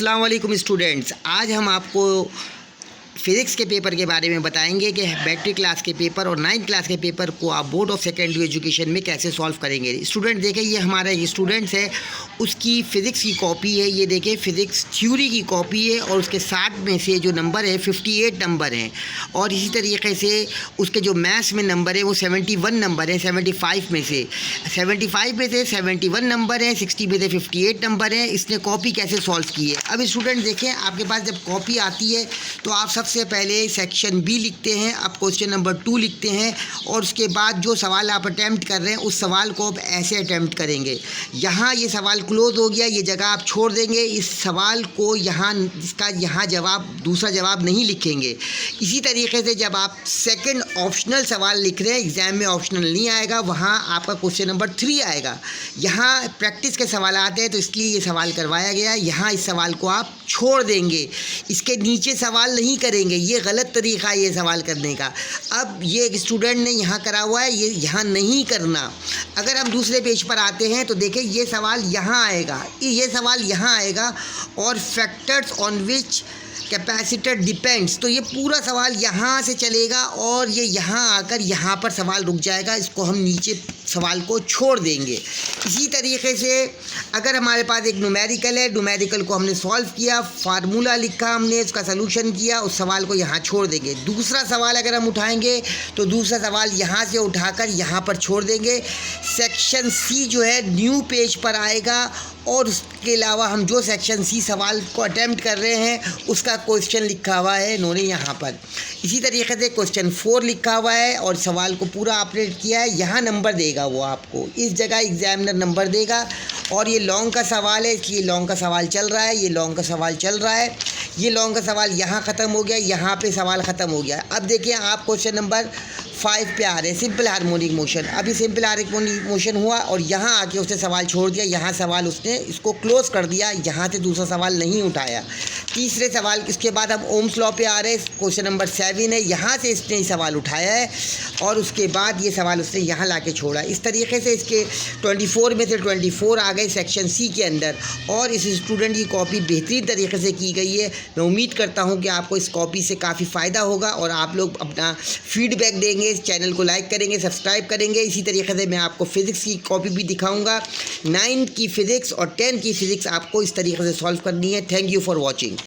अस्सलाम वालेकुम स्टूडेंट्स, आज हम आपको फिज़िक्स के पेपर के बारे में बताएंगे कि बैटरी क्लास के पेपर और 9th क्लास के पेपर को आप बोर्ड ऑफ सेकेंडरी एजुकेशन में कैसे सॉल्व करेंगे। स्टूडेंट देखें, ये हमारा एक स्टूडेंट्स है, उसकी फ़िज़िक्स की कॉपी है। ये देखें, फ़िज़िक्स थ्योरी की कॉपी है और उसके 60 में से जो नंबर है 58 नंबर हैं। और इसी तरीके से उसके जो मैथ्स में नंबर है वो 71 नंबर है। 75 में से 71 नंबर है, 60 में से 58 नंबर है। इसने कॉपी कैसे सॉल्व की है। अब स्टूडेंट देखें, आपके पास जब कॉपी आती है तो आप सबसे पहले सेक्शन बी लिखते हैं, आप क्वेश्चन नंबर 2 लिखते हैं और उसके बाद जो सवाल आप अटैम्प्ट कर रहे हैं उस सवाल को आप ऐसे अटैम्प्ट करेंगे। यहाँ ये सवाल क्लोज हो गया, ये जगह आप छोड़ देंगे। इस सवाल को यहाँ इसका यहाँ जवाब दूसरा जवाब नहीं लिखेंगे। इसी तरीके से जब आप सेकंड ऑप्शनल सवाल लिख रहे हैं, एग्ज़ाम में ऑप्शनल नहीं आएगा, वहाँ आपका क्वेश्चन नंबर 3 आएगा। यहाँ प्रैक्टिस के सवाल आते हैं तो इसलिए ये सवाल करवाया गया। यहाँ इस सवाल को आप छोड़ देंगे, इसके नीचे सवाल नहीं करेंगे। ये गलत तरीका है ये सवाल करने का। अब ये एक स्टूडेंट ने यहाँ करा हुआ है, ये यहाँ नहीं करना। अगर हम दूसरे पेज पर आते हैं तो देखें, ये सवाल यहाँ आएगा, ये सवाल यहाँ आएगा और factors on which capacitor depends, तो ये पूरा सवाल यहाँ से चलेगा और ये यहाँ आकर यहाँ पर सवाल रुक जाएगा। इसको हम नीचे सवाल को छोड़ देंगे। इसी तरीके से अगर हमारे पास एक न्यूमेरिकल है, न्यूमेरिकल को हमने सॉल्व किया, फार्मूला लिखा, हमने उसका सलूशन किया, उस सवाल को यहाँ छोड़ देंगे। दूसरा सवाल अगर हम उठाएंगे तो दूसरा सवाल यहाँ से उठाकर यहाँ पर छोड़ देंगे। सेक्शन सी जो है न्यू पेज पर आएगा और उसके अलावा हम जो सेक्शन सी सवाल को अटैम्प्ट कर रहे हैं उसका क्वेश्चन लिखा हुआ है इन्होंने यहाँ पर। इसी तरीके से क्वेश्चन 4 लिखा हुआ है और सवाल को पूरा ऑपरेट किया है। यहाँ नंबर देगा वो आपको, इस जगह एग्जामिनर नंबर देगा। और ये लॉन्ग का सवाल है इसलिए लॉन्ग का सवाल चल रहा है, ये लॉन्ग का सवाल चल रहा है। ये लॉन्ग का सवाल यहाँ ख़त्म हो गया, यहाँ पे सवाल ख़त्म हो गया। अब देखिए, आप क्वेश्चन नंबर 5 पे आ रहे हैं, सिंपल हार्मोनिक मोशन। अभी सिंपल हार्मोनिक मोशन हुआ और यहाँ आके उसने सवाल छोड़ दिया, यहाँ सवाल उसने इसको क्लोज कर दिया, यहाँ से दूसरा सवाल नहीं उठाया। तीसरे सवाल इसके बाद हम ओम्स लॉ पे आ रहे हैं, क्वेश्चन नंबर 7 है, यहाँ से इसने सवाल उठाया है और उसके बाद ये सवाल उसने यहाँ ला के छोड़ा। इस तरीके से इसके 24 में से 24 आ गए सेक्शन सी के अंदर। और इस स्टूडेंट की कॉपी बेहतरीन तरीके से की गई है। मैं उम्मीद करता हूँ कि आपको इस कॉपी से काफ़ी फ़ायदा होगा और आप लोग अपना फीडबैक देंगे, इस चैनल को लाइक करेंगे, सब्सक्राइब करेंगे। इसी तरीके से मैं आपको फ़िज़िक्स की कॉपी भी दिखाऊंगा। 9th की फ़िज़िक्स और 10th की फ़िज़िक्स आपको इस तरीके से सॉल्व करनी है। Thank you for watching.